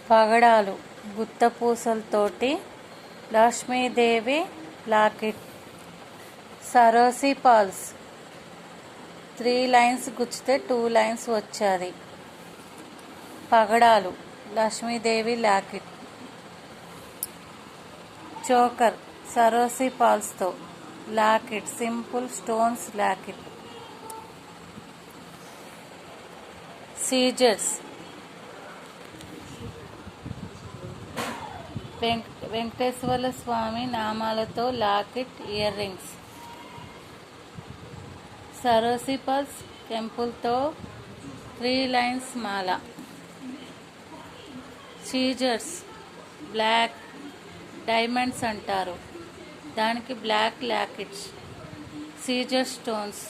పగడాలు గుత్తపూసలతోటి లక్ష్మీదేవి లాకెట్. సరోసి pearls 3 lines గుచ్చితే 2 లైన్స్ వచ్చాది. పగడాలు లక్ష్మీదేవి లాకెట్. చోకర్ సరోసి పాల్స్తో లాకెట్, సింపుల్ స్టోన్స్ లాకెట్. సీజర్స్ వెంకటేశ్వర స్వామి నామాలతో లాకెట్, ఇయర్ రింగ్స్. సరోసి పల్స్ టెంపుల్తో 3 లైన్స్ మాల. సీజర్స్ బ్లాక్ డైమండ్స్ అంటారు, దానికి బ్లాక్ లాకెట్స్. Caesar stones